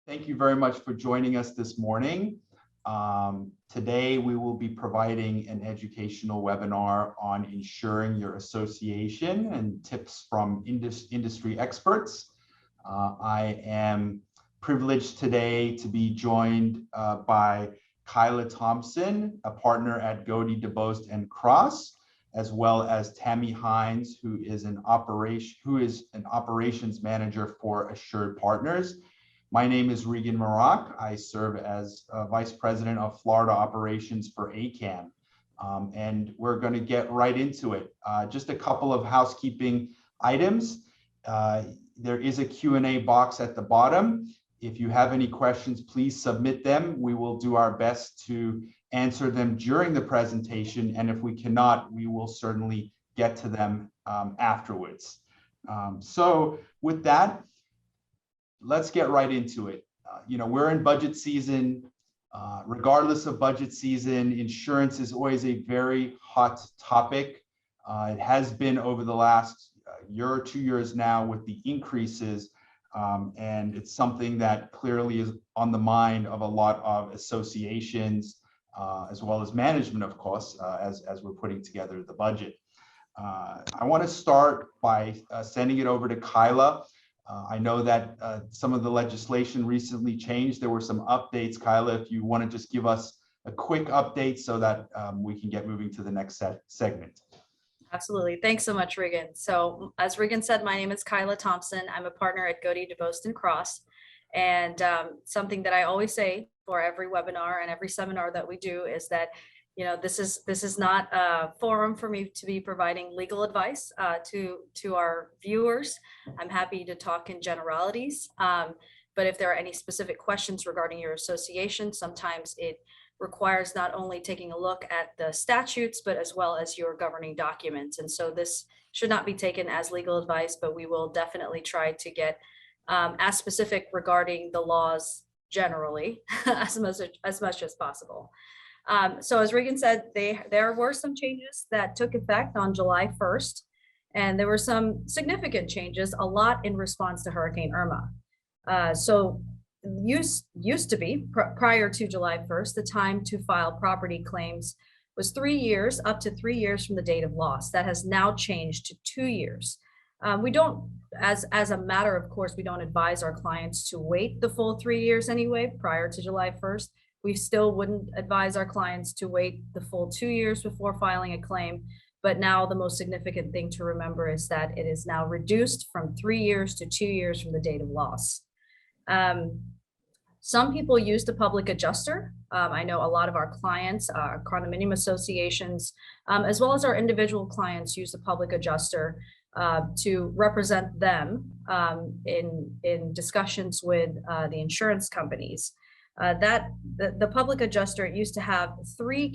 Thank you very much for joining us this morning. Today, we will be providing an educational webinar on insuring your association and tips from industry experts. I am privileged today to be joined by Kyla Thomson, a partner at Goede, DeBoest and Cross, as well as Tammy Hynes, who is an operations manager for Assured Partners. My name is Regan Marock. I serve as Vice President of Florida Operations for AKAM. And we're going to get right into it. Just a couple of housekeeping items. There is a Q&A box at the bottom. If you have any questions, please submit them. We will do our best to answer them during the presentation. And if we cannot, we will certainly get to them afterwards. So with that, let's get right into it. We're in budget season. Regardless of budget season, insurance is always a very hot topic. It has been over the last year or 2 years now with the increases, and it's something that clearly is on the mind of a lot of associations, as well as management, of course, as we're putting together the budget. I want to start by sending it over to Kyla. I know that some of the legislation recently changed. There were some updates. Kyla, if you want to just give us a quick update so that we can get moving to the next segment. Absolutely. Thanks so much, Regan. So as Regan said, my name is Kyla Thomson. I'm a partner at Goede, DeBoest and Cross. And something that I always say for every webinar and every seminar that we do is that this is not a forum for me to be providing legal advice to our viewers. I'm happy to talk in generalities, but if there are any specific questions regarding your association, sometimes it requires not only taking a look at the statutes, but as well as your governing documents. And so this should not be taken as legal advice, but we will definitely try to get as specific regarding the laws generally as much as possible. So as Regan said, there were some changes that took effect on July 1st, and there were some significant changes, a lot in response to Hurricane Irma. So used to be, prior to July 1st, the time to file property claims was 3 years, up to 3 years from the date of loss. That has now changed to 2 years. We don't, as a matter of course, we don't advise our clients to wait the full 3 years anyway, prior to July 1st. We still wouldn't advise our clients to wait the full 2 years before filing a claim. But now the most significant thing to remember is that it is now reduced from 3 years to 2 years from the date of loss. Some people use the public adjuster. I know a lot of our clients, condominium associations, as well as our individual clients use the public adjuster to represent them in discussions with the insurance companies. The public adjuster used to have 3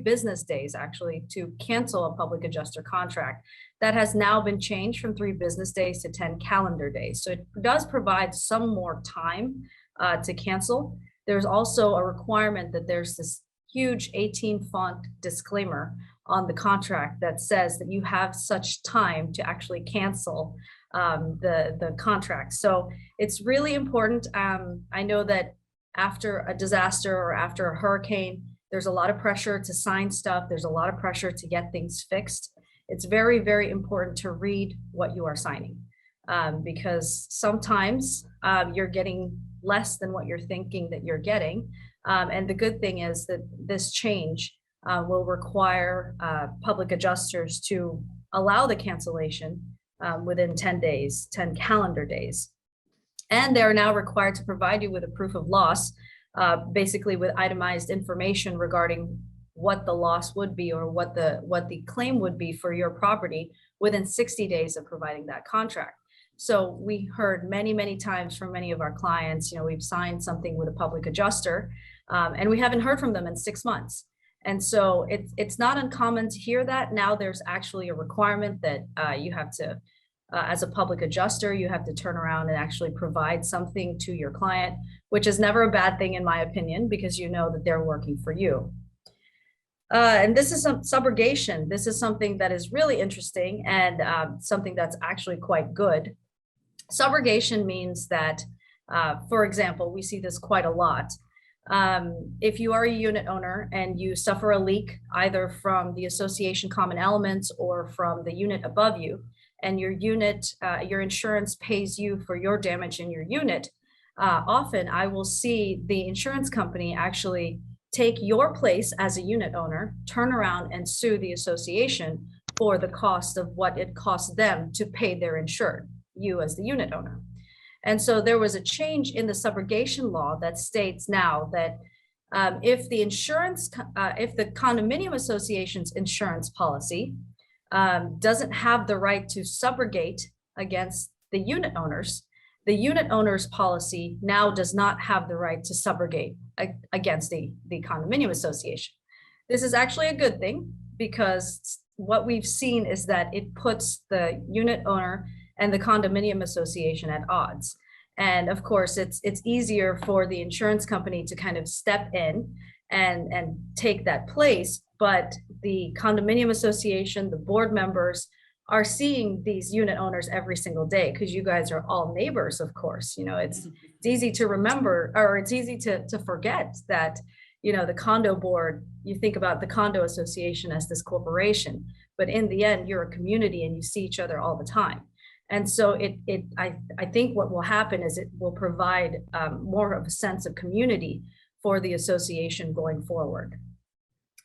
business days actually to cancel a public adjuster contract. That has now been changed from 3 business days to 10 calendar days. So it does provide some more time to cancel. There's also a requirement that there's this huge 18 font disclaimer on the contract that says that you have such time to actually cancel the contract. So it's really important. I know that after a disaster or after a hurricane, there's a lot of pressure to sign stuff. There's a lot of pressure to get things fixed. It's very, very important to read what you are signing because sometimes you're getting less than what you're thinking that you're getting. And the good thing is that this change will require public adjusters to allow the cancellation within 10 days, 10 calendar days. And they're now required to provide you with a proof of loss, basically with itemized information regarding what the loss would be or what the claim would be for your property within 60 days of providing that contract. So we heard many, many times from many of our clients, we've signed something with a public adjuster and we haven't heard from them in 6 months. And so it's not uncommon to hear that. Now there's actually a requirement that you have to, as a public adjuster, you have to turn around and actually provide something to your client, which is never a bad thing in my opinion, because you know that they're working for you. And this is some subrogation. This is something that is really interesting and something that's actually quite good. Subrogation means that For example, we see this quite a lot. If you are a unit owner and you suffer a leak either from the association common elements or from the unit above you, and your unit, your insurance pays you for your damage in your unit, often I will see the insurance company actually take your place as a unit owner, turn around and sue the association for the cost of what it costs them to pay their insured, you as the unit owner. And so there was a change in the subrogation law that states now that if the condominium association's insurance policy doesn't have the right to subrogate against the unit owner's policy now does not have the right to subrogate against the condominium association. This is actually a good thing, because what we've seen is that it puts the unit owner and the condominium association at odds. And of course, it's easier for the insurance company to kind of step in and take that place. But the condominium association, the board members are seeing these unit owners every single day, because you guys are all neighbors, of course. You know, it's easy to remember, or it's easy to forget that, you know, the condo board, you think about the condo association as this corporation, but in the end, you're a community and you see each other all the time. And so I think what will happen is it will provide more of a sense of community for the association going forward.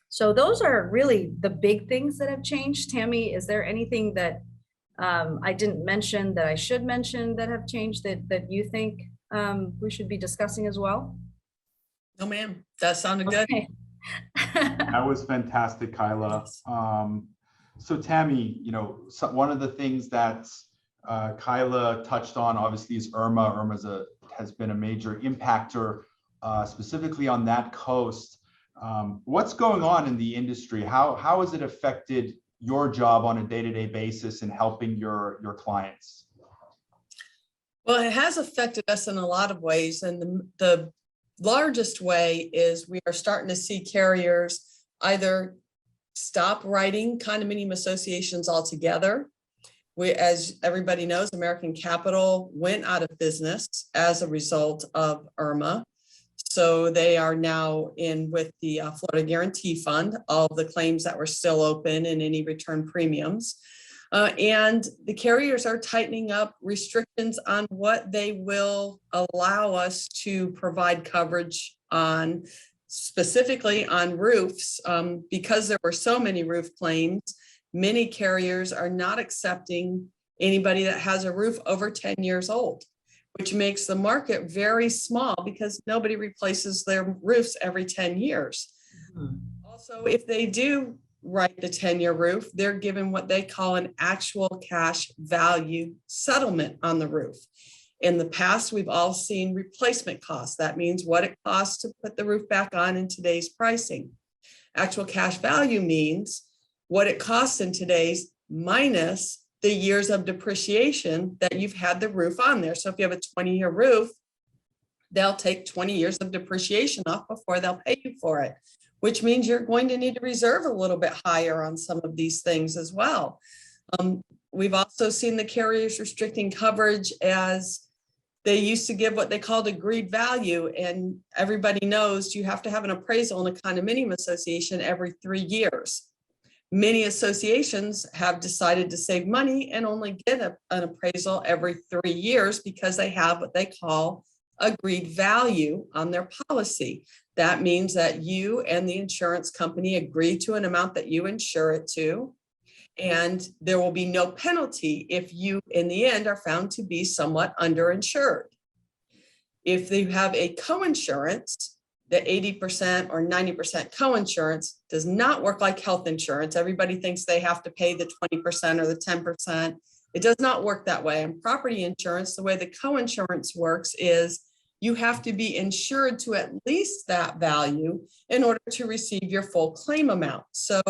So those are really the big things that have changed. Tammy, is there anything that I didn't mention that I should mention that have changed that you think we should be discussing as well? No, ma'am. That sounded good. Okay. That was fantastic, Kyla. So Tammy, you know, one of the things that Kyla touched on, obviously, is Irma. Irma has been a major impactor, specifically on that coast. What's going on in the industry? How has it affected your job on a day-to-day basis in helping your clients? Well, it has affected us in a lot of ways. And the largest way is we are starting to see carriers either stop writing condominium associations altogether. As everybody knows, American Capital went out of business as a result of Irma. So they are now in with the Florida Guarantee Fund, all the claims that were still open and any return premiums. And the carriers are tightening up restrictions on what they will allow us to provide coverage on, specifically on roofs. Because there were so many roof claims, many carriers are not accepting anybody that has a roof over 10 years old, which makes the market very small because nobody replaces their roofs every 10 years. Mm-hmm. Also, if they do write the 10-year roof, they're given what they call an actual cash value settlement on the roof. In the past, we've all seen replacement costs. That means what it costs to put the roof back on in today's pricing. Actual cash value means what it costs in today's minus the years of depreciation that you've had the roof on there. So if you have a 20-year roof, they'll take 20 years of depreciation off before they'll pay you for it, which means you're going to need to reserve a little bit higher on some of these things as well. We've also seen the carriers restricting coverage as they used to give what they called agreed value. And everybody knows you have to have an appraisal in a condominium association every 3 years. Many associations have decided to save money and only get an appraisal every 3 years because they have what they call agreed value on their policy. That means that you and the insurance company agree to an amount that you insure it to, and there will be no penalty if you, in the end, are found to be somewhat underinsured. If they have a coinsurance, the 80% or 90% coinsurance does not work like health insurance. Everybody thinks they have to pay the 20% or the 10%. It does not work that way. In property insurance, the way the coinsurance works is you have to be insured to at least that value in order to receive your full claim amount. So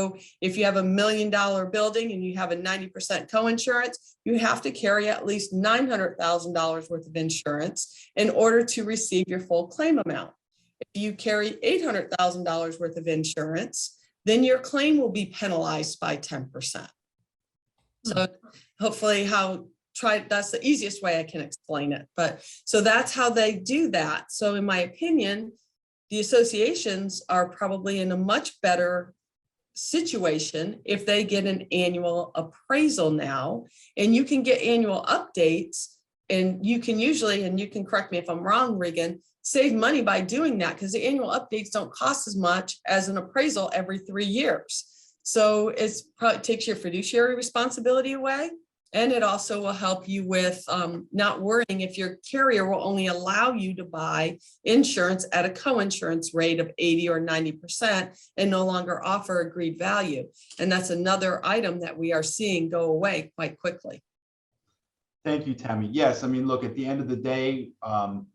if you have $1 million building and you have a 90% coinsurance, you have to carry at least $900,000 worth of insurance in order to receive your full claim amount. If you carry $800,000 worth of insurance, then your claim will be penalized by 10%. So hopefully how that's the easiest way I can explain it. But so that's how they do that. So in my opinion, the associations are probably in a much better situation if they get an annual appraisal now, and you can get annual updates, and you can usually, and you can correct me if I'm wrong, Regan, save money by doing that because the annual updates don't cost as much as an appraisal every 3 years. So it's probably takes your fiduciary responsibility away. And it also will help you with not worrying if your carrier will only allow you to buy insurance at a co-insurance rate of 80 or 90% and no longer offer agreed value. And that's another item that we are seeing go away quite quickly. Thank you, Tammy. Yes, I mean, look, at the end of the day,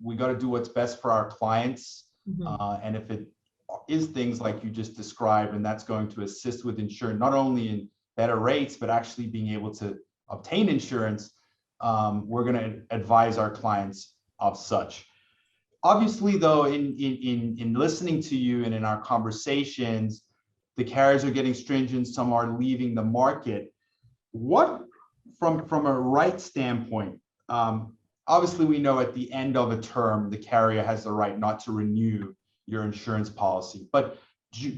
we got to do what's best for our clients. And if it is things like you just described, and that's going to assist with insurance, not only in better rates, but actually being able to obtain insurance, we're going to advise our clients of such. Obviously, though, in listening to you and in our conversations, the carriers are getting stringent, some are leaving the market. What, from a right standpoint, obviously we know at the end of a term, the carrier has the right not to renew your insurance policy, but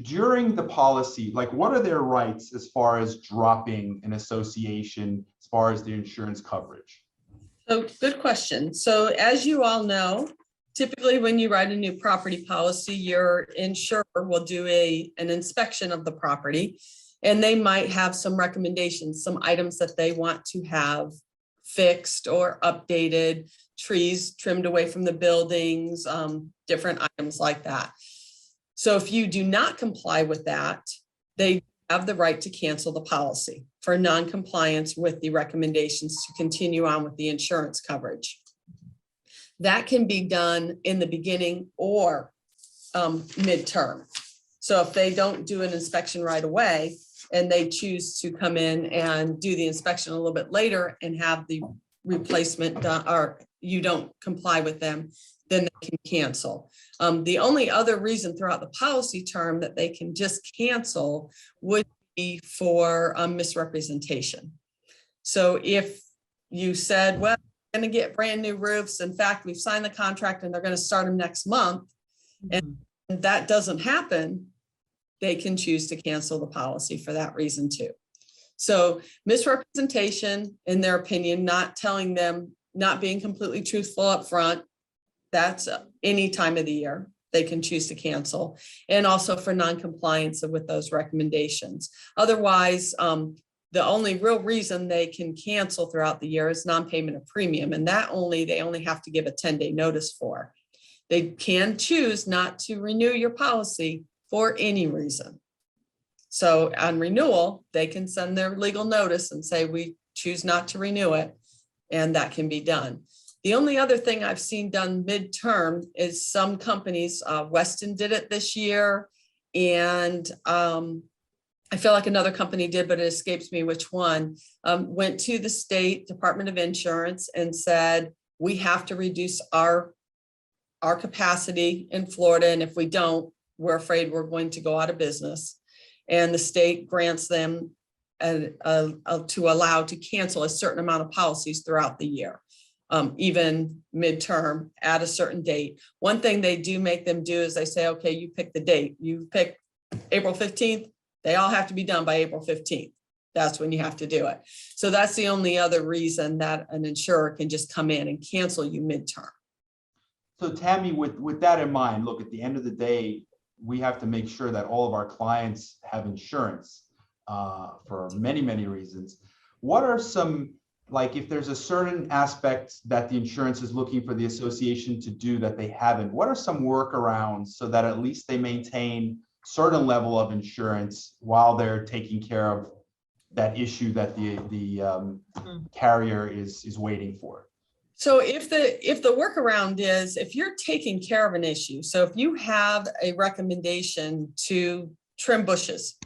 during the policy, like what are their rights as far as dropping an association, as far as the insurance coverage? So good question. So as you all know, typically when you write a new property policy, your insurer will do an inspection of the property, and they might have some recommendations, some items that they want to have fixed or updated, trees trimmed away from the buildings, different items like that. So if you do not comply with that, they have the right to cancel the policy for non-compliance with the recommendations to continue on with the insurance coverage. That can be done in the beginning or midterm. So if they don't do an inspection right away and they choose to come in and do the inspection a little bit later and have the replacement done, or you don't comply with them, then they can cancel. The only other reason throughout the policy term that they can just cancel would be for misrepresentation. So if you said, well, we're going to get brand new roofs. In fact, we've signed the contract and they're going to start them next month, and that doesn't happen, they can choose to cancel the policy for that reason too. So misrepresentation, in their opinion, not telling them, not being completely truthful up front, that's any time of the year they can choose to cancel, and also for non-compliance with those recommendations. Otherwise, the only real reason they can cancel throughout the year is non-payment of premium, and that they only have to give a 10-day notice for. They can choose not to renew your policy for any reason. So on renewal, they can send their legal notice and say, we choose not to renew it, and that can be done. The only other thing I've seen done midterm is some companies, Weston did it this year, and I feel like another company did, but it escapes me which one, went to the state Department of Insurance and said, we have to reduce our capacity in Florida, and if we don't, we're afraid we're going to go out of business. And the state grants them to allow to cancel a certain amount of policies throughout the year. Even midterm at a certain date. One thing they do make them do is they say, okay, you pick the date. You pick April 15th. They all have to be done by April 15th. That's when you have to do it. So that's the only other reason that an insurer can just come in and cancel you midterm. So Tammy, with that in mind, look, at the end of the day, we have to make sure that all of our clients have insurance for many, many reasons. What are some, like if there's a certain aspect that the insurance is looking for the association to do that they haven't, what are some workarounds so that at least they maintain certain level of insurance while they're taking care of that issue that the carrier is waiting for? So if the workaround is, if you're taking care of an issue, so if you have a recommendation to trim bushes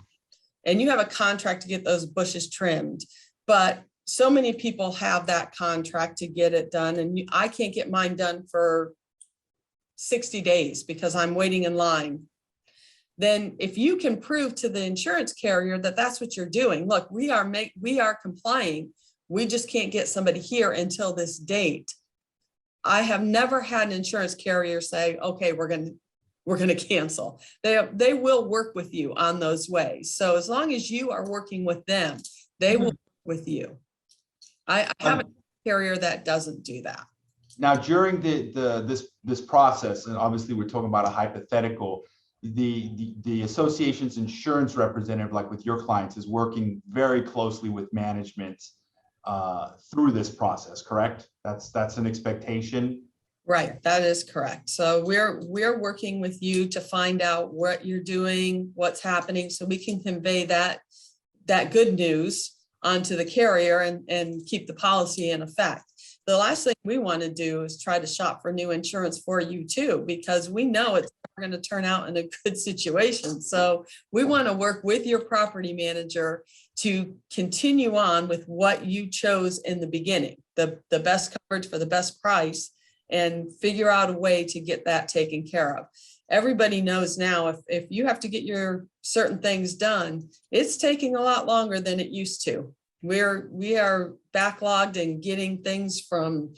and you have a contract to get those bushes trimmed, but so many people have that contract to get it done, and I can't get mine done for 60 days because I'm waiting in line. Then if you can prove to the insurance carrier that that's what you're doing, look, we are complying we just can't get somebody here until this date. I have never had an insurance carrier say, okay, we're going to cancel. They will work with you on those ways. So as long as you are working with them, they will work with you. I have a carrier that doesn't do that. Now, during this process, and obviously we're talking about a hypothetical, the association's insurance representative, like with your clients, is working very closely with management through this process, correct? That's an expectation. Right, that is correct. So we're working with you to find out what you're doing, what's happening, so we can convey that good news onto the carrier and keep the policy in effect. The last thing we want to do is try to shop for new insurance for you too, because we know it's going to turn out in a good situation. So we want to work with your property manager to continue on with what you chose in the beginning, the best coverage for the best price, and figure out a way to get that taken care of. Everybody knows now if you have to get your certain things done, it's taking a lot longer than it used to. We are backlogged and getting things from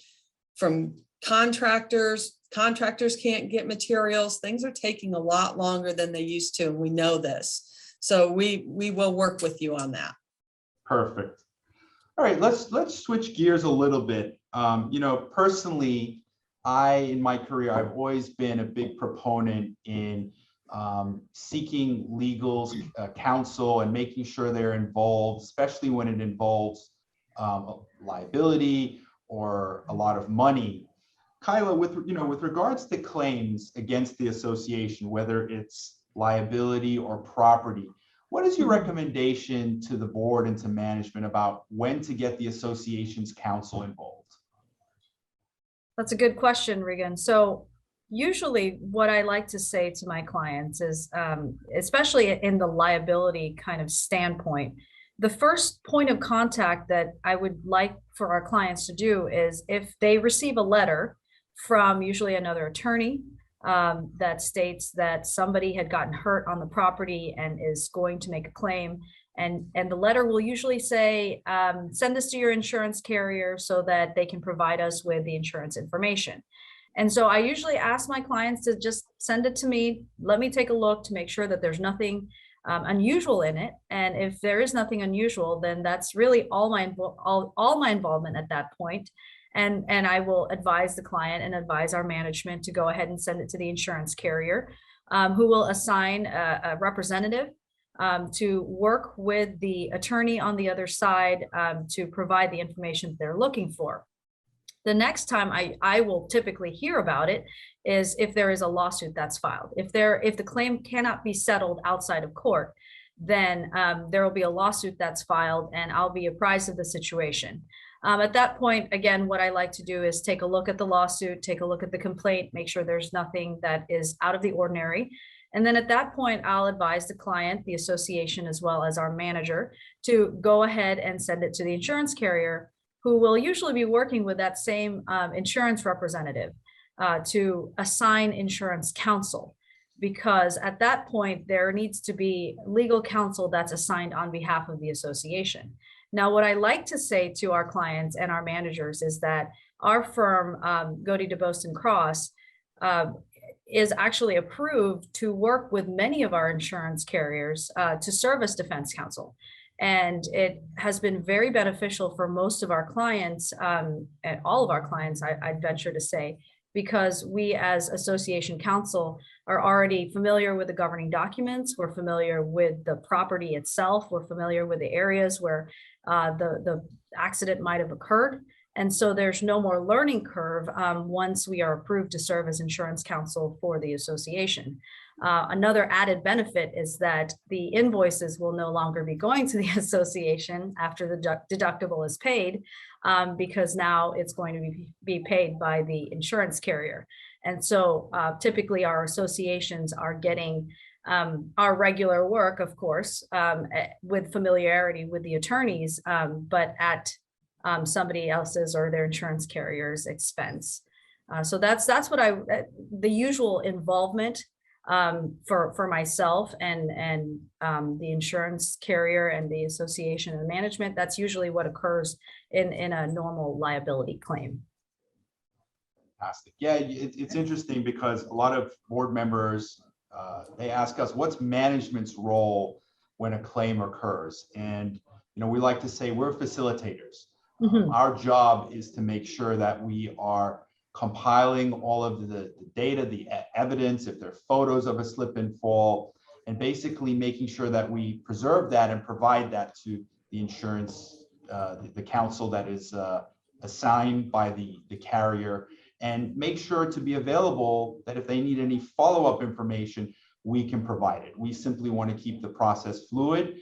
contractors. Contractors can't get materials. Things are taking a lot longer than they used to, and we know this. So we will work with you on that. Perfect. All right, let's switch gears a little bit. Personally, in my career, I've always been a big proponent in seeking legal counsel and making sure they're involved, especially when it involves liability or a lot of money. Kyla, with regards to claims against the association, whether it's liability or property, what is your recommendation to the board and to management about when to get the association's counsel involved? That's a good question, Regan. So usually what I like to say to my clients is, especially in the liability kind of standpoint, the first point of contact that I would like for our clients to do is if they receive a letter from usually another attorney that states that somebody had gotten hurt on the property and is going to make a claim. And the letter will usually say, send this to your insurance carrier so that they can provide us with the insurance information. And so I usually ask my clients to just send it to me. Let me take a look to make sure that there's nothing unusual in it. And if there is nothing unusual, then that's really all my involvement at that point. And I will advise the client and advise our management to go ahead and send it to the insurance carrier, who will assign a representative to work with the attorney on the other side to provide the information they're looking for. The next time I will typically hear about it is if there is a lawsuit that's filed. If the claim cannot be settled outside of court, then there will be a lawsuit that's filed and I'll be apprised of the situation. At that point, again, what I like to do is take a look at the lawsuit, take a look at the complaint, make sure there's nothing that is out of the ordinary. And then at that point, I'll advise the client, the association, as well as our manager to go ahead and send it to the insurance carrier, who will usually be working with that same insurance representative to assign insurance counsel. Because at that point, there needs to be legal counsel that's assigned on behalf of the association. Now, what I like to say to our clients and our managers is that our firm, Goede, DeBoest and Cross, is actually approved to work with many of our insurance carriers to serve as defense counsel. And it has been very beneficial for most of our clients, and all of our clients, I'd venture to say, because we as association counsel are already familiar with the governing documents, we're familiar with the property itself, we're familiar with the areas where the accident might have occurred. And so there's no more learning curve once we are approved to serve as insurance counsel for the association. Another added benefit is that the invoices will no longer be going to the association after the deductible is paid, because now it's going to be paid by the insurance carrier. And so typically our associations are getting our regular work, of course, with familiarity with the attorneys, but at somebody else's or their insurance carrier's expense. So that's what the usual involvement for myself and the insurance carrier and the association and management. That's usually what occurs in a normal liability claim. Fantastic. Yeah, it's interesting because a lot of board members, they ask us, what's management's role when a claim occurs? And, we like to say we're facilitators. Our job is to make sure that we are compiling all of the data, the evidence, if there are photos of a slip and fall, and basically making sure that we preserve that and provide that to the insurance, the counsel that is assigned by the carrier, and make sure to be available that if they need any follow-up information, we can provide it. We simply want to keep the process fluid.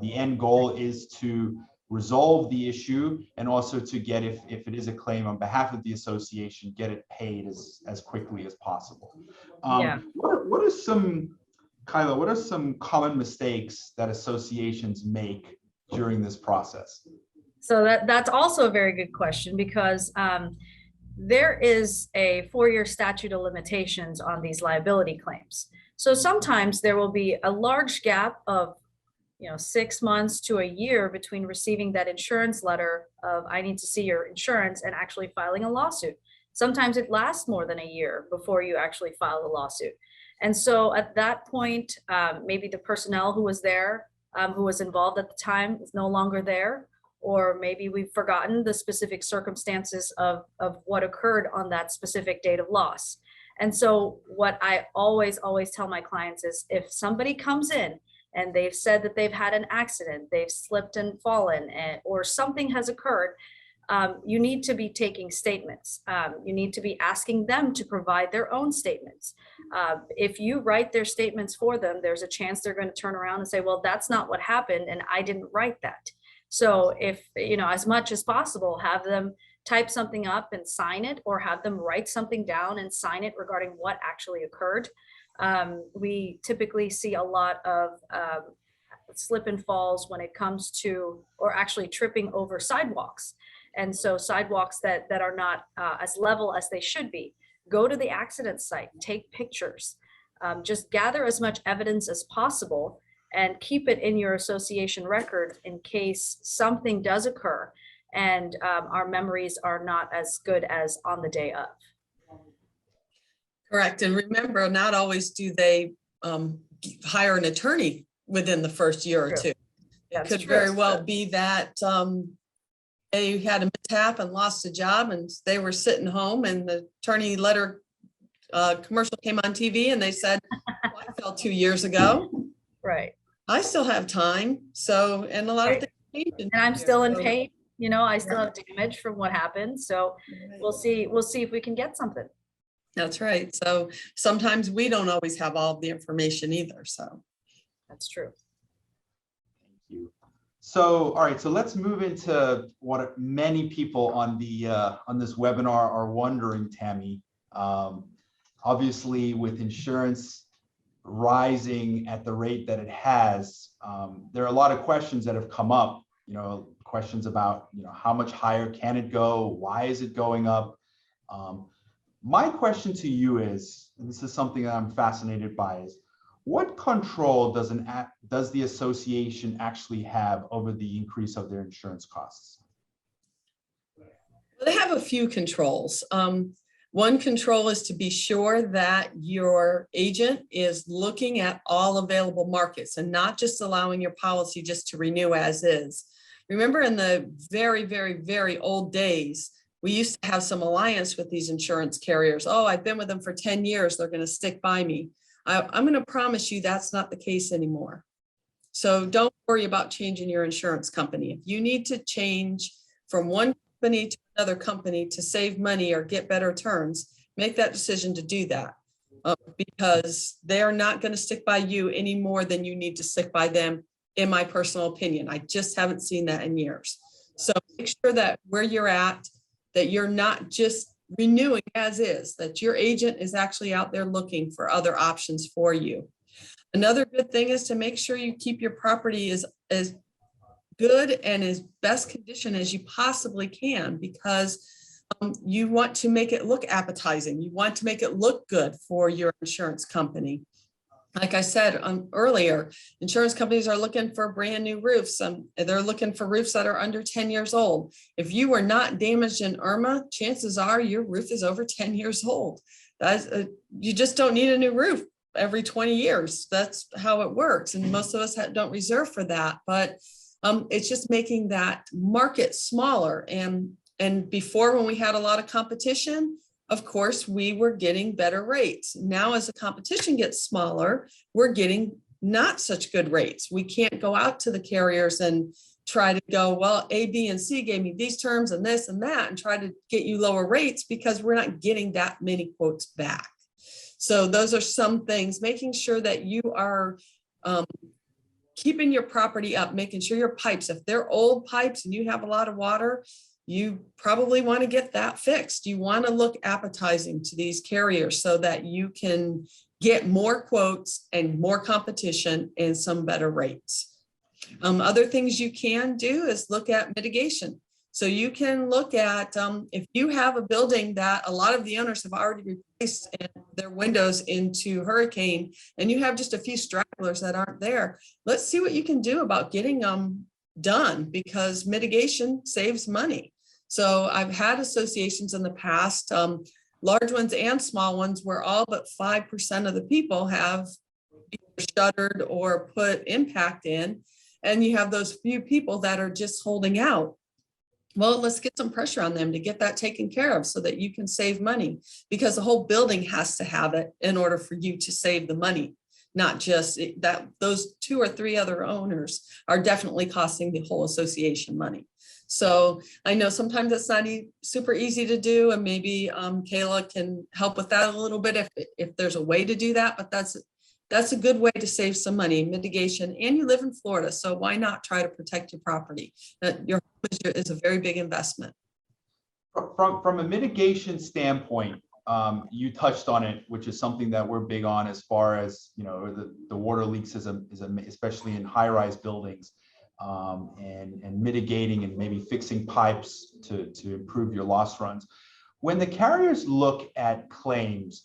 The end goal is to resolve the issue and also to get, if it is a claim on behalf of the association, get it paid as quickly as possible. What are some, Kyla, what are some common mistakes that associations make during this process? So that's also a very good question, because there is a 4-year statute of limitations on these liability claims. So sometimes there will be a large gap of 6 months to a year between receiving that insurance letter of I need to see your insurance and actually filing a lawsuit. Sometimes it lasts more than a year before you actually file a lawsuit. And so at that point, maybe the personnel who was there, who was involved at the time, is no longer there, or maybe we've forgotten the specific circumstances of what occurred on that specific date of loss. And so what I always tell my clients is, if somebody comes in and they've said that they've had an accident, they've slipped and fallen, or something has occurred, you need to be taking statements. You need to be asking them to provide their own statements. If you write their statements for them, there's a chance they're going to turn around and say, well, that's not what happened, and I didn't write that. So if, as much as possible, have them type something up and sign it, or have them write something down and sign it regarding what actually occurred. We typically see a lot of slip and falls when it comes to, or actually tripping over sidewalks. And so sidewalks that are not as level as they should be. Go to the accident site, take pictures, just gather as much evidence as possible and keep it in your association record in case something does occur and our memories are not as good as on the day of. Correct. And remember, not always do they hire an attorney within the first year or two. It could very well be that they had a mishap and lost a job, and they were sitting home, and the attorney letter commercial came on TV, and they said, well, I fell 2 years ago. Right. I still have time. So, and a lot of things change. And I'm still in pain. I still have damage from what happened. So we'll see if we can get something. That's right. So sometimes we don't always have all of the information either. So that's true. Thank you. So, all right, so let's move into what many people on this webinar are wondering, Tammy. Obviously, with insurance rising at the rate that it has, there are a lot of questions that have come up, questions about, how much higher can it go? Why is it going up? My question to you is, and this is something that I'm fascinated by, is what control does the association actually have over the increase of their insurance costs? They have a few controls. One control is to be sure that your agent is looking at all available markets and not just allowing your policy just to renew as is. Remember, in the very, very, very old days, we used to have some alliance with these insurance carriers. Oh, I've been with them for 10 years. They're going to stick by me. I'm going to promise you that's not the case anymore. So don't worry about changing your insurance company. If you need to change from one company to another company to save money or get better terms, make that decision to do that, because they are not going to stick by you any more than you need to stick by them, in my personal opinion. I just haven't seen that in years. So make sure that where you're at, that you're not just renewing as is, that your agent is actually out there looking for other options for you. Another good thing is to make sure you keep your property as good and as best condition as you possibly can, because You want to make it look appetizing. You want to make it look good for your insurance company. Like I said earlier, insurance companies are looking for brand new roofs. They're looking for roofs that are under 10 years old. If you were not damaged in Irma, chances are your roof is over 10 years old. You just don't need a new roof every 20 years. That's how it works. And most of us don't reserve for that, but it's just making that market smaller. And before, when we had a lot of competition, of course, we were getting better rates. Now, as the competition gets smaller, we're getting not such good rates. We can't go out to the carriers and try to go, well, A, B, and C gave me these terms and this and that, and try to get you lower rates because we're not getting that many quotes back. So those are some things, making sure that you are keeping your property up, making sure your pipes, if they're old pipes and you have a lot of water, you probably want to get that fixed. You want to look appetizing to these carriers so that you can get more quotes and more competition and some better rates. Other things you can do is look at mitigation. So you can look at if you have a building that a lot of the owners have already replaced their windows into hurricane, and you have just a few stragglers that aren't there, let's see what you can do about getting them done, because mitigation saves money. So I've had associations in the past, large ones and small ones, where all but 5% of the people have either shuttered or put impact in, and you have those few people that are just holding out. Well, let's get some pressure on them to get that taken care of so that you can save money, because the whole building has to have it in order for you to save the money, not just that. Those 2 or 3 other owners are definitely costing the whole association money. So I know sometimes it's not super easy to do, and maybe Kyla can help with that a little bit if there's a way to do that, but that's a good way to save some money, mitigation, and you live in Florida, so why not try to protect your property? Your home is a very big investment. From a mitigation standpoint, you touched on it, which is something that we're big on as far as, you know, the water leaks especially in high-rise buildings. And mitigating and maybe fixing pipes to improve your loss runs. When the carriers look at claims,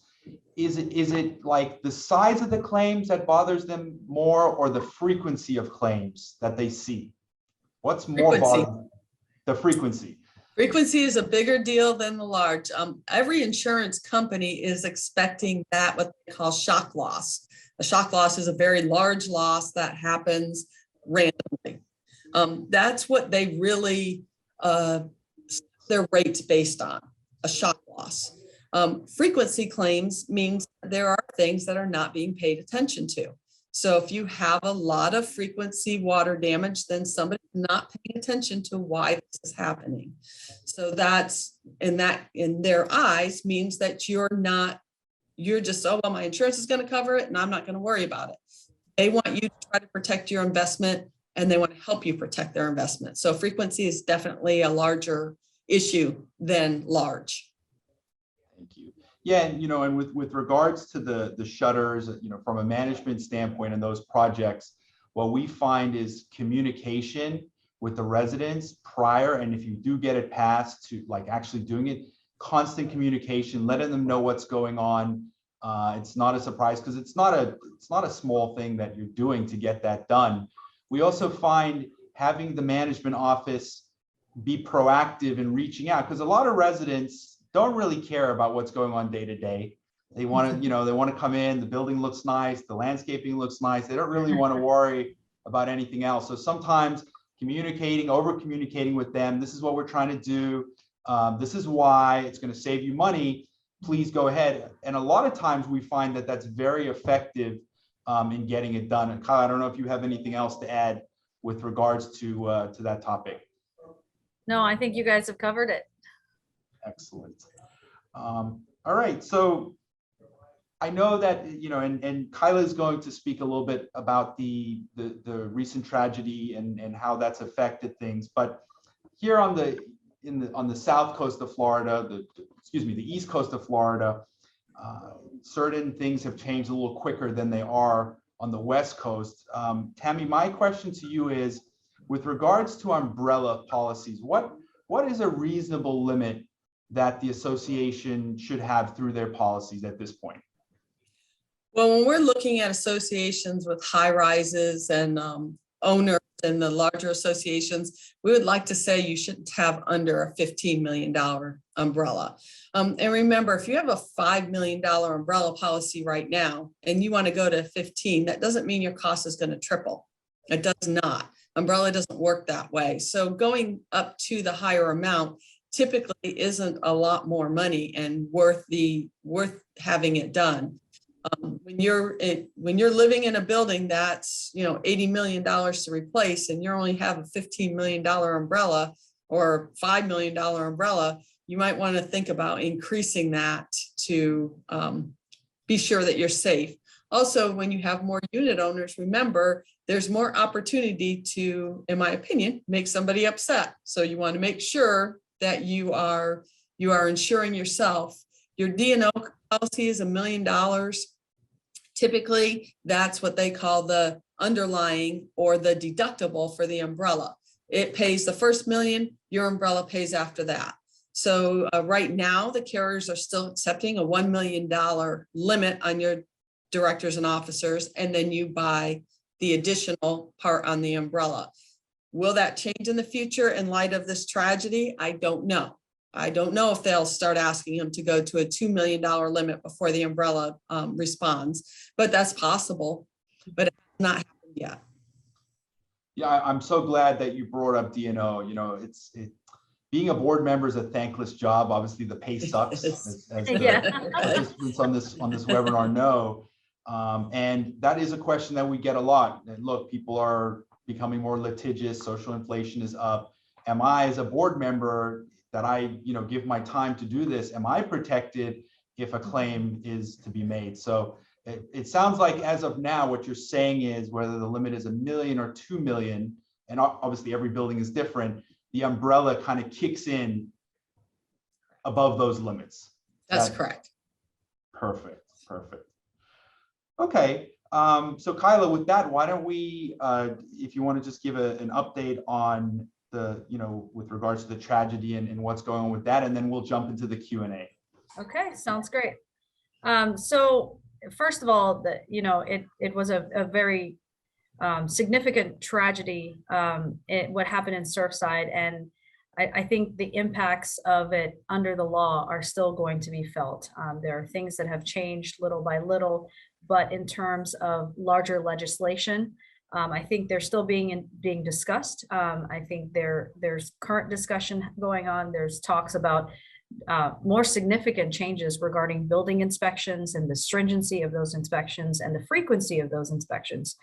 is it like the size of the claims that bothers them more, or the frequency of claims that they see? What's more bothering? The frequency. Frequency is a bigger deal than the large. Every insurance company is expecting that, what they call shock loss. A shock loss is a very large loss that happens randomly. That's what they really, their rates based on, a shock loss. Frequency claims means there are things that are not being paid attention to. So if you have a lot of frequency water damage, then somebody's not paying attention to why this is happening. So that's, and that in their eyes means that you're just, oh, well, my insurance is going to cover it and I'm not going to worry about it. They want you to try to protect your investment, and they want to help you protect their investment. So frequency is definitely a larger issue than large. Thank you. Yeah, and and with regards to the shutters, from a management standpoint and those projects, what we find is communication with the residents prior, and if you do get it passed, to like actually doing it, constant communication, letting them know what's going on. It's not a surprise, because it's not a small thing that you're doing to get that done. We also find having the management office be proactive in reaching out, because a lot of residents don't really care about what's going on day to day. They want to, they want to come in, the building looks nice, the landscaping looks nice. They don't really want to worry about anything else. So sometimes over communicating with them, this is what we're trying to do. This is why it's going to save you money. Please go ahead. And a lot of times we find that that's very effective in getting it done. And Kyle, I don't know if you have anything else to add with regards to that topic. No, I think you guys have covered it. Excellent. All right. So I know that, and Kyla is going to speak a little bit about the recent tragedy and how that's affected things. But here on the south coast of Florida, the east coast of Florida, certain things have changed a little quicker than they are on the west coast. Tammy, my question to you is, with regards to umbrella policies, what is a reasonable limit that the association should have through their policies at this point? Well, when we're looking at associations with high rises and owners and the larger associations, we would like to say you shouldn't have under a $15 million umbrella. And remember, if you have a $5 million umbrella policy right now, and you want to go to 15, that doesn't mean your cost is going to triple. It does not. Umbrella doesn't work that way. So going up to the higher amount typically isn't a lot more money and worth having it done. When you're living in a building that's, $80 million to replace, and you only have a $15 million umbrella or $5 million umbrella, you might want to think about increasing that to be sure that you're safe. Also, when you have more unit owners, remember, there's more opportunity to, in my opinion, make somebody upset. So you want to make sure that you are insuring yourself. Your D&O policy is $1 million. Typically, that's what they call the underlying or the deductible for the umbrella. It pays the first $1 million, your umbrella pays after that. So right now, the carriers are still accepting a $1 million limit on your directors and officers, and then you buy the additional part on the umbrella. Will that change in the future in light of this tragedy? I don't know. I don't know if they'll start asking them to go to a $2 million limit before the umbrella responds, but that's possible, but it's not happened yet. Yeah, I'm so glad that you brought up D&O. Being a board member is a thankless job. Obviously, the pay sucks, as the participants on this webinar know. And that is a question that we get a lot. And look, people are becoming more litigious. Social inflation is up. Am I, as a board member, that I give my time to do this, am I protected if a claim is to be made? So it sounds like, as of now, what you're saying is, whether the limit is $1 million or $2 million, and obviously every building is different, the umbrella kind of kicks in above those limits. That's correct. Perfect. Okay. So Kyla, with that, why don't we, if you want to just give an update on the, with regards to the tragedy and what's going on with that, and then we'll jump into the Q&A. Okay, sounds great. So first of all, it was a very significant tragedy, what happened in Surfside, and I think the impacts of it under the law are still going to be felt. There are things that have changed little by little, but in terms of larger legislation, I think they're still being discussed. I think there's current discussion going on. There's talks about more significant changes regarding building inspections and the stringency of those inspections and the frequency of those inspections,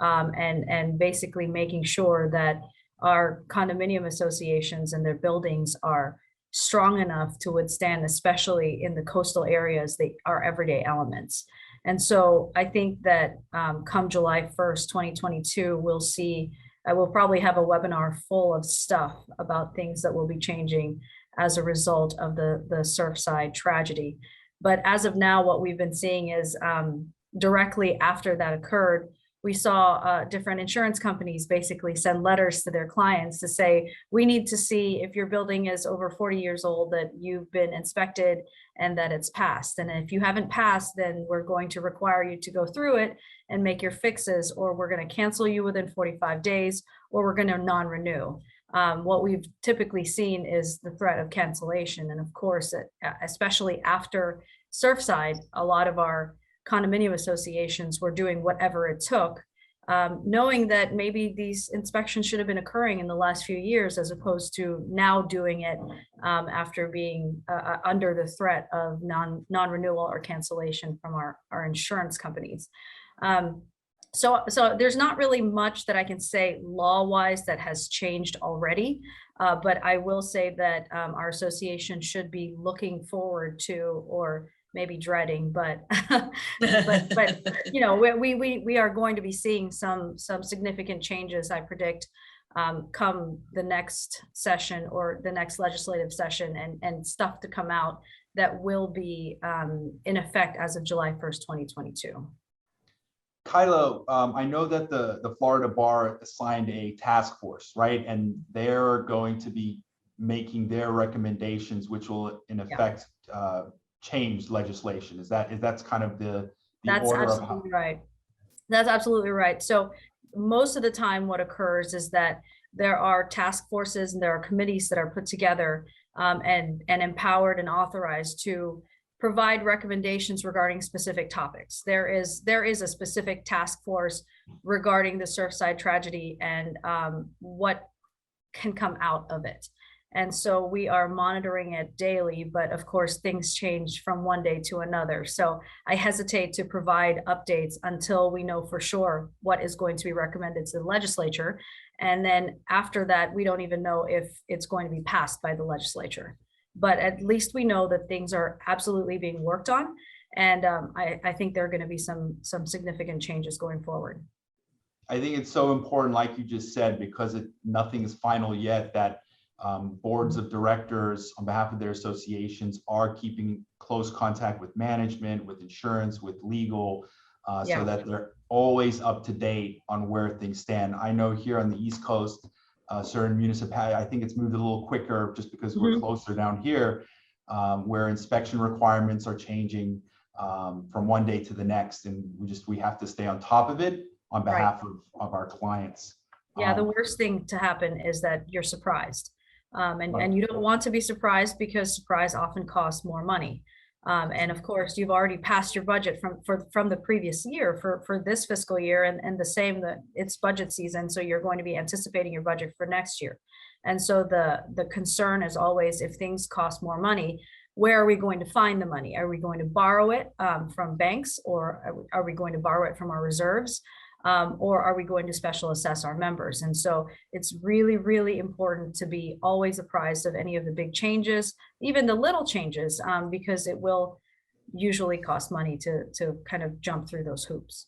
and basically making sure that our condominium associations and their buildings are strong enough to withstand, especially in the coastal areas, our everyday elements. And so I think that come July 1st, 2022, I will probably have a webinar full of stuff about things that will be changing as a result of the Surfside tragedy. But as of now, what we've been seeing is directly after that occurred, we saw different insurance companies basically send letters to their clients to say, we need to see if your building is over 40 years old, that you've been inspected and that it's passed. And if you haven't passed, then we're going to require you to go through it and make your fixes, or we're going to cancel you within 45 days, or we're going to non-renew. What we've typically seen is the threat of cancellation. And of course, especially after Surfside, a lot of our condominium associations were doing whatever it took, knowing that maybe these inspections should have been occurring in the last few years, as opposed to now doing it after being under the threat of non-renewal or cancellation from our insurance companies. So there's not really much that I can say law-wise that has changed already, but I will say that our association should be looking forward to, or maybe dreading, but we are going to be seeing some significant changes, I predict, come the next session or the next legislative session, and stuff to come out that will be in effect as of July 1st, 2022. Kyla, I know that the Florida Bar assigned a task force, right? And they're going to be making their recommendations, which will in effect change legislation. That's kind of the That's order of how. absolutely right. That's absolutely right. So most of the time what occurs is that there are task forces and there are committees that are put together and empowered and authorized to provide recommendations regarding specific topics. There is a specific task force regarding the Surfside tragedy and what can come out of it. And so we are monitoring it daily, but of course things change from one day to another. So I hesitate to provide updates until we know for sure what is going to be recommended to the legislature. And then after that, we don't even know if it's going to be passed by the legislature. But at least we know that things are absolutely being worked on. And I think there are going to be some significant changes going forward. I think it's so important, like you just said, because nothing is final yet, that boards of directors on behalf of their associations are keeping close contact with management, with insurance, with legal, so that they're always up to date on where things stand. I know here on the East Coast, certain municipalities, I think it's moved a little quicker just because we're closer down here, where inspection requirements are changing from one day to the next. And we have to stay on top of it on behalf of our clients. Yeah, the worst thing to happen is that you're surprised. And you don't want to be surprised because surprise often costs more money. And of course, you've already passed your budget from the previous year for this fiscal year, and the same that it's budget season. So you're going to be anticipating your budget for next year. And so the concern is always, if things cost more money, where are we going to find the money? Are we going to borrow it from banks, or are we going to borrow it from our reserves? Or are we going to special assess our members? And so it's really, really important to be always apprised of any of the big changes, even the little changes, because it will usually cost money to kind of jump through those hoops.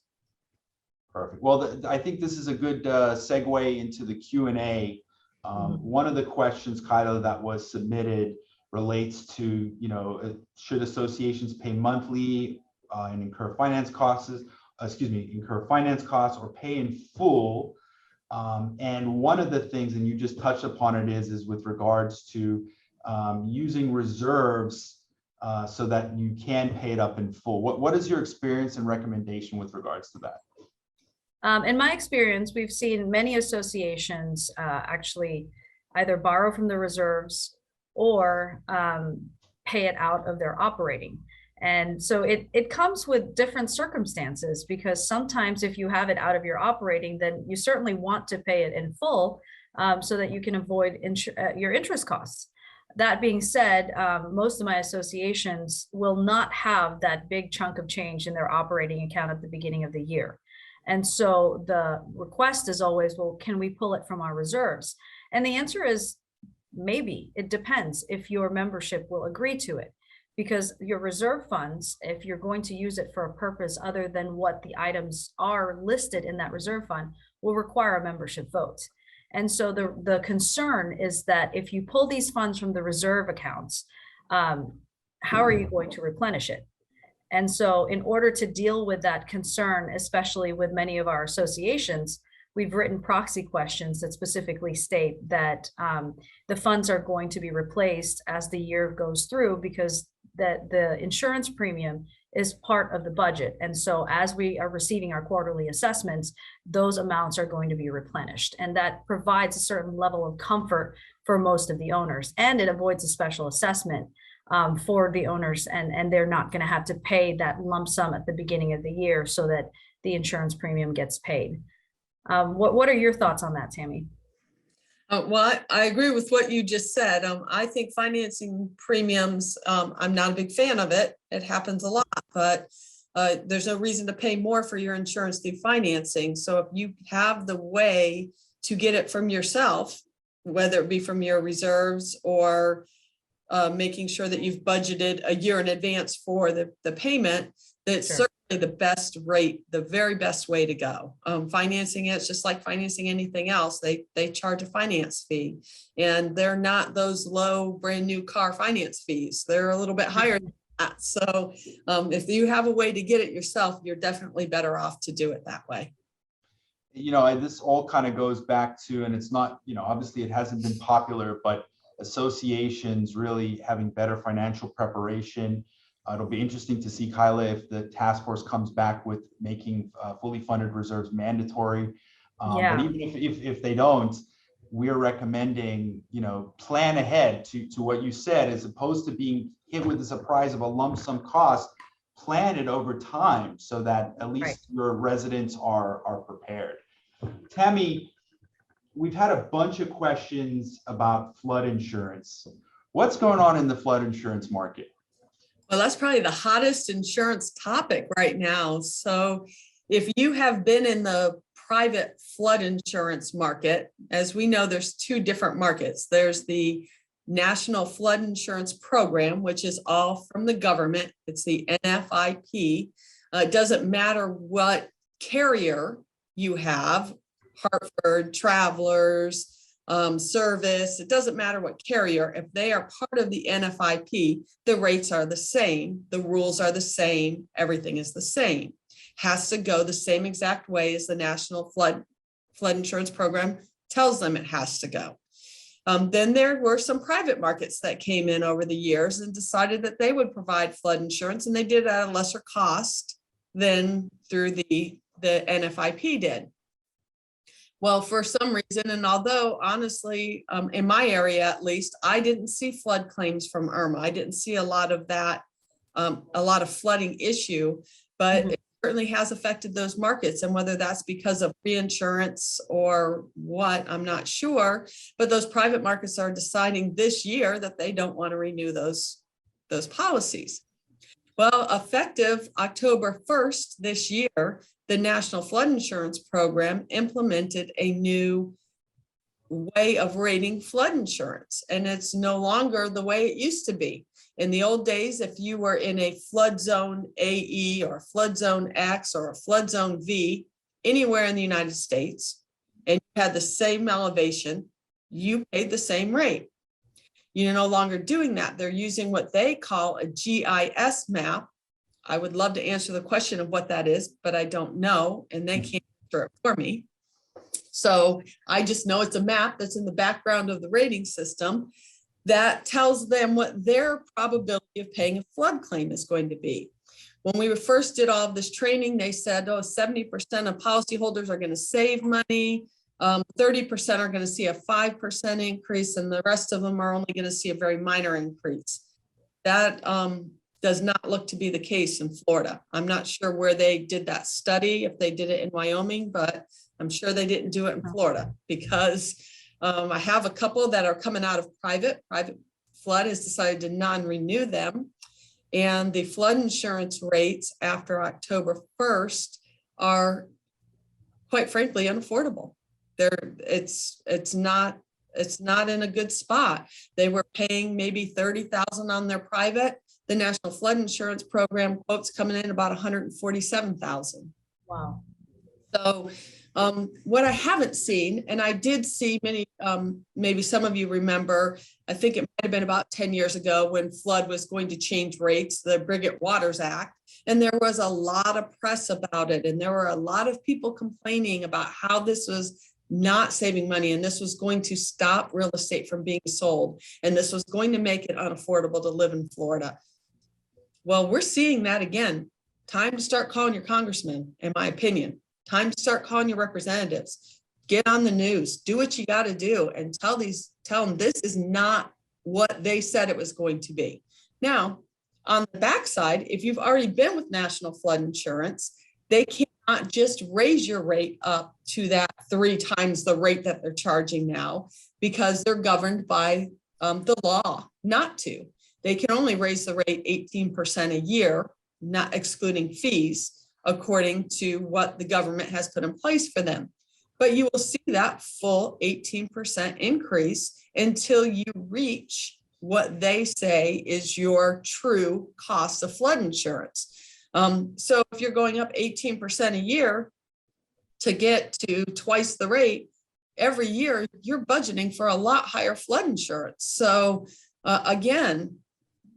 Perfect. Well, I think this is a good segue into the Q&A. One of the questions, Kyla, that was submitted relates to, should associations pay monthly and incur finance costs? Incur finance costs or pay in full. And one of the things, and you just touched upon it, is with regards to using reserves so that you can pay it up in full. What is your experience and recommendation with regards to that? In my experience, we've seen many associations actually either borrow from the reserves or pay it out of their operating. And so it comes with different circumstances, because sometimes if you have it out of your operating, then you certainly want to pay it in full so that you can avoid your interest costs. That being said, most of my associations will not have that big chunk of change in their operating account at the beginning of the year. And so the request is always, well, can we pull it from our reserves? And the answer is maybe. It depends if your membership will agree to it. Because your reserve funds, if you're going to use it for a purpose other than what the items are listed in that reserve fund, will require a membership vote. And so the concern is that if you pull these funds from the reserve accounts, how are you going to replenish it? And so in order to deal with that concern, especially with many of our associations, we've written proxy questions that specifically state that the funds are going to be replaced as the year goes through, because that the insurance premium is part of the budget. And so as we are receiving our quarterly assessments, those amounts are going to be replenished. And that provides a certain level of comfort for most of the owners. And it avoids a special assessment for the owners. And they're not going to have to pay that lump sum at the beginning of the year so that the insurance premium gets paid. What are your thoughts on that, Tammy? Well, I agree with what you just said. I think financing premiums, I'm not a big fan of it. It happens a lot, but there's no reason to pay more for your insurance through financing. So if you have the way to get it from yourself, whether it be from your reserves or making sure that you've budgeted a year in advance for the payment, that's certainly the best rate, the very best way to go. Financing it's just like financing anything else. They charge a finance fee, and they're not those low brand new car finance fees. They're a little bit higher than that. So if you have a way to get it yourself, you're definitely better off to do it that way. This all kind of goes back to, and it's not, obviously it hasn't been popular, but associations really having better financial preparation. It'll be interesting to see, Kyla, if the task force comes back with making fully funded reserves mandatory. But even if they don't, we're recommending, plan ahead to what you said, as opposed to being hit with the surprise of a lump sum cost. Plan it over time so that at least your residents are prepared. Tammy, we've had a bunch of questions about flood insurance. What's going on in the flood insurance market? Well, that's probably the hottest insurance topic right now. So if you have been in the private flood insurance market, as we know, there's two different markets. There's the National Flood Insurance Program, which is all from the government. It's the NFIP. It doesn't matter what carrier you have, Hartford, Travelers, Service, it doesn't matter what carrier. If they are part of the NFIP, the rates are the same, the rules are the same, everything is the same. Has to go the same exact way as the National Flood Insurance Program tells them it has to go. Then there were some private markets that came in over the years and decided that they would provide flood insurance, and they did it at a lesser cost than through the NFIP did. Well, for some reason, and although honestly, in my area at least, I didn't see flood claims from Irma. I didn't see a lot of that, a lot of flooding issue, but it certainly has affected those markets. And whether that's because of reinsurance or what, I'm not sure. But those private markets are deciding this year that they don't want to renew those policies. Well, effective October 1st this year, the National Flood Insurance Program implemented a new way of rating flood insurance, and it's no longer the way it used to be. In the old days, if you were in a flood zone AE or a flood zone X or a flood zone V anywhere in the United States, and you had the same elevation, you paid the same rate. You're no longer doing that. They're using what they call a GIS map. I would love to answer the question of what that is, but I don't know, and they can't answer it for me. So I just know it's a map that's in the background of the rating system that tells them what their probability of paying a flood claim is going to be. When we first did all of this training, they said, 70% of policyholders are going to save money, 30% are going to see a 5% increase, and the rest of them are only going to see a very minor increase. That does not look to be the case in Florida. I'm not sure where they did that study, if they did it in Wyoming, but I'm sure they didn't do it in Florida, because I have a couple that are coming out of private flood has decided to non-renew them. And the flood insurance rates after October 1st are, quite frankly, unaffordable. It's not in a good spot. They were paying maybe $30,000 on their private. The National Flood Insurance Program quotes coming in about $147,000. Wow. So what I haven't seen, and I did see many, maybe some of you remember, I think it might have been about 10 years ago when flood was going to change rates, the Brigate Waters Act, and there was a lot of press about it. And there were a lot of people complaining about how this was not saving money, and this was going to stop real estate from being sold, and this was going to make it unaffordable to live in Florida. Well, we're seeing that again. Time to start calling your congressman, in my opinion. Time to start calling your representatives. Get on the news, do what you got to do, and tell them this is not what they said it was going to be. Now, on the backside, if you've already been with National Flood Insurance, they cannot just raise your rate up to that 3 times the rate that they're charging now, because they're governed by the law not to. They can only raise the rate 18% a year, not excluding fees, according to what the government has put in place for them. But you will see that full 18% increase until you reach what they say is your true cost of flood insurance. So if you're going up 18% a year to get to twice the rate, every year you're budgeting for a lot higher flood insurance. So again,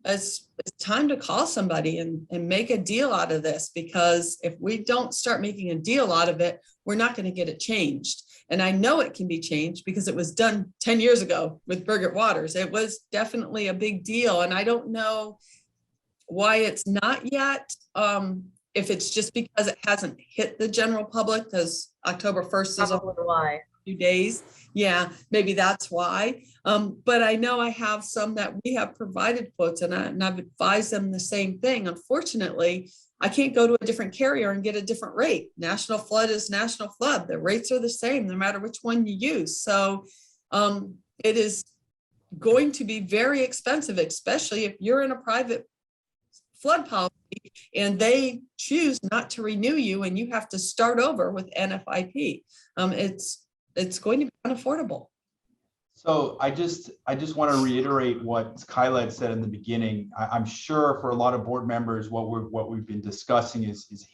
it's time to call somebody and make a deal out of this, because if we don't start making a deal out of it, we're not going to get it changed. And I know it can be changed because it was done 10 years ago with Birgit Waters. It was definitely a big deal. And I don't know why it's not yet. If it's just because it hasn't hit the general public, because October 1st is Probably why. few days. Yeah, maybe that's why. But I know I have some that we have provided quotes, and I've advised them the same thing. Unfortunately, I can't go to a different carrier and get a different rate. National Flood is National Flood. The rates are the same no matter which one you use. So it is going to be very expensive, especially if you're in a private flood policy and they choose not to renew you and you have to start over with NFIP. It's going to be unaffordable. So I just want to reiterate what Kyla had said in the beginning. I'm sure for a lot of board members, what we've been discussing is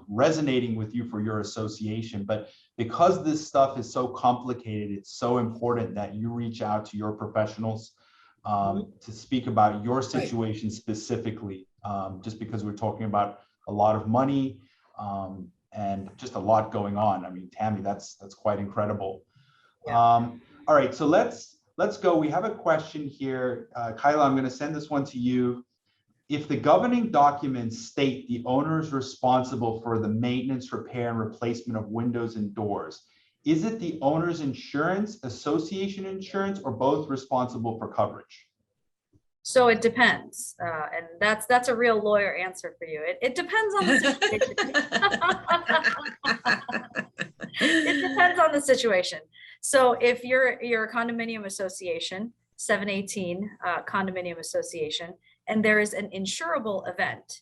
resonating with you for your association. But because this stuff is so complicated, it's so important that you reach out to your professionals to speak about your situation specifically. Just because we're talking about a lot of money and just a lot going on. I mean, Tammy, that's quite incredible. Yeah. All right, so let's go. We have a question here. Kyla, I'm going to send this one to you. If the governing documents state the owner is responsible for the maintenance, repair, and replacement of windows and doors, is it the owner's insurance, association insurance, or both responsible for coverage? So it depends, and that's a real lawyer answer for you. It depends on the situation. It depends on the situation. So if you're a condominium association, 718 condominium association, and there is an insurable event,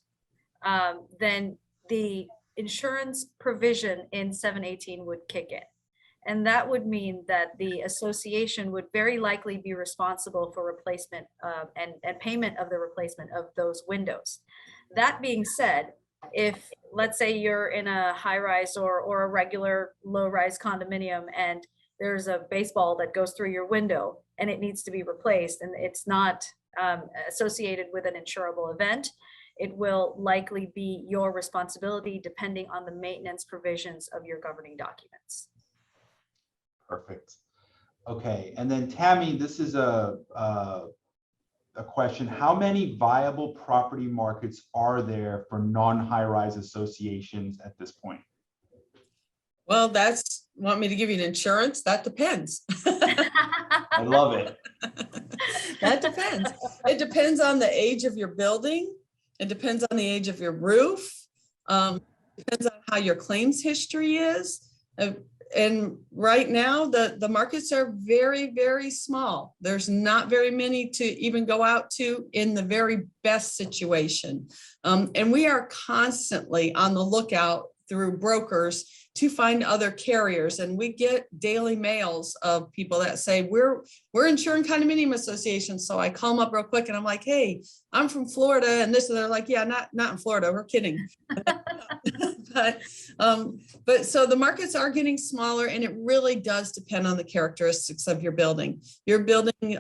then the insurance provision in 718 would kick in. And that would mean that the association would very likely be responsible for replacement and payment of the replacement of those windows. That being said, if let's say you're in a high-rise or a regular low-rise condominium and there's a baseball that goes through your window and it needs to be replaced and it's not associated with an insurable event, it will likely be your responsibility depending on the maintenance provisions of your governing documents. Perfect. Okay, and then Tammy, this is a question. How many viable property markets are there for non-high-rise associations at this point? Well, want me to give you an insurance? That depends. I love it. That depends. It depends on the age of your building. It depends on the age of your roof. Depends on how your claims history is. And right now, the markets are very, very small. There's not very many to even go out to in the very best situation. And we are constantly on the lookout through brokers to find other carriers. And we get daily mails of people that say, we're insuring condominium associations. So I call them up real quick and I'm like, hey, I'm from Florida and this, and they're like, yeah, not in Florida, we're kidding. But so the markets are getting smaller and it really does depend on the characteristics of your building. Your building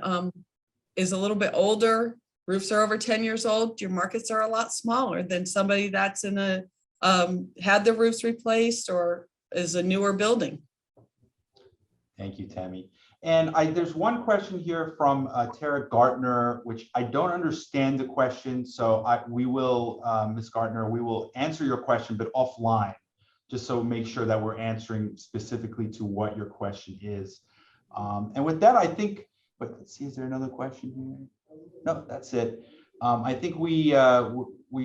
is a little bit older, roofs are over 10 years old, your markets are a lot smaller than somebody that's in had the roofs replaced or is a newer building. Thank you, Tammy. And there's one question here from Tara Gartner, which I don't understand the question. So we will, Ms. Gartner, we will answer your question, but offline, just so make sure that we're answering specifically to what your question is. And with that, I think, but let's see, is there another question here? No, that's it. I think we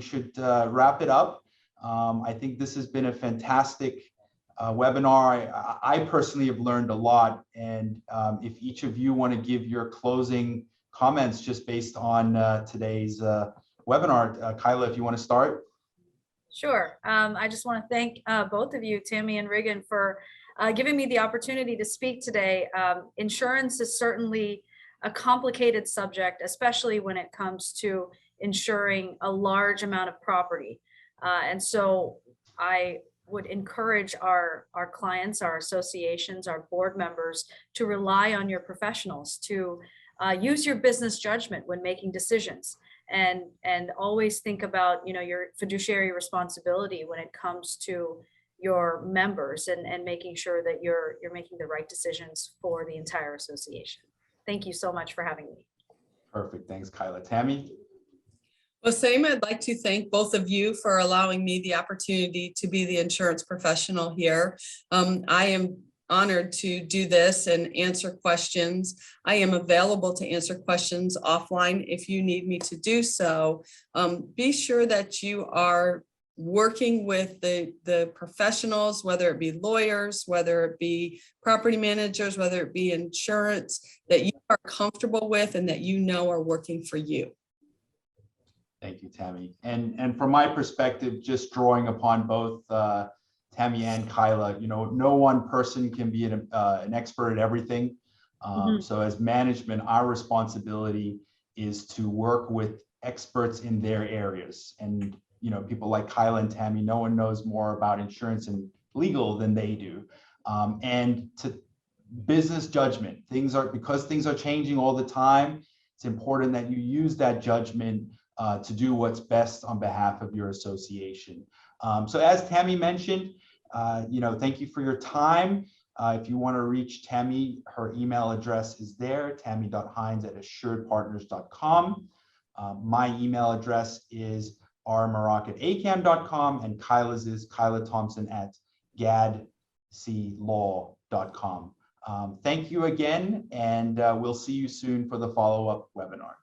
should wrap it up. I think this has been a fantastic webinar. I personally have learned a lot. And if each of you want to give your closing comments just based on today's webinar, Kyla, if you want to start. Sure. I just want to thank both of you, Tammy and Regan, for giving me the opportunity to speak today. Insurance is certainly a complicated subject, especially when it comes to insuring a large amount of property. And so I would encourage our clients, our associations, our board members to rely on your professionals, to use your business judgment when making decisions, and always think about, your fiduciary responsibility when it comes to your members and making sure that you're making the right decisions for the entire association. Thank you so much for having me. Perfect. Thanks, Kyla. Tammy? Well, same, I'd like to thank both of you for allowing me the opportunity to be the insurance professional here. I am honored to do this and answer questions. I am available to answer questions offline if you need me to do so. Be sure that you are working with the professionals, whether it be lawyers, whether it be property managers, whether it be insurance, that you are comfortable with and that you know are working for you. Thank you, Tammy. And from my perspective, just drawing upon both Tammy and Kyla, no one person can be an expert at everything. So as management, our responsibility is to work with experts in their areas. And people like Kyla and Tammy, no one knows more about insurance and legal than they do. And to business judgment, because things are changing all the time, it's important that you use that judgment to do what's best on behalf of your association. So as Tammy mentioned, thank you for your time. If you want to reach Tammy, her email address is there, tammy.hynes@assuredpartners.com. My email address is rmarock@akam.com, and Kyla's is kylathomson@gadclaw.com. Thank you again, and we'll see you soon for the follow-up webinar.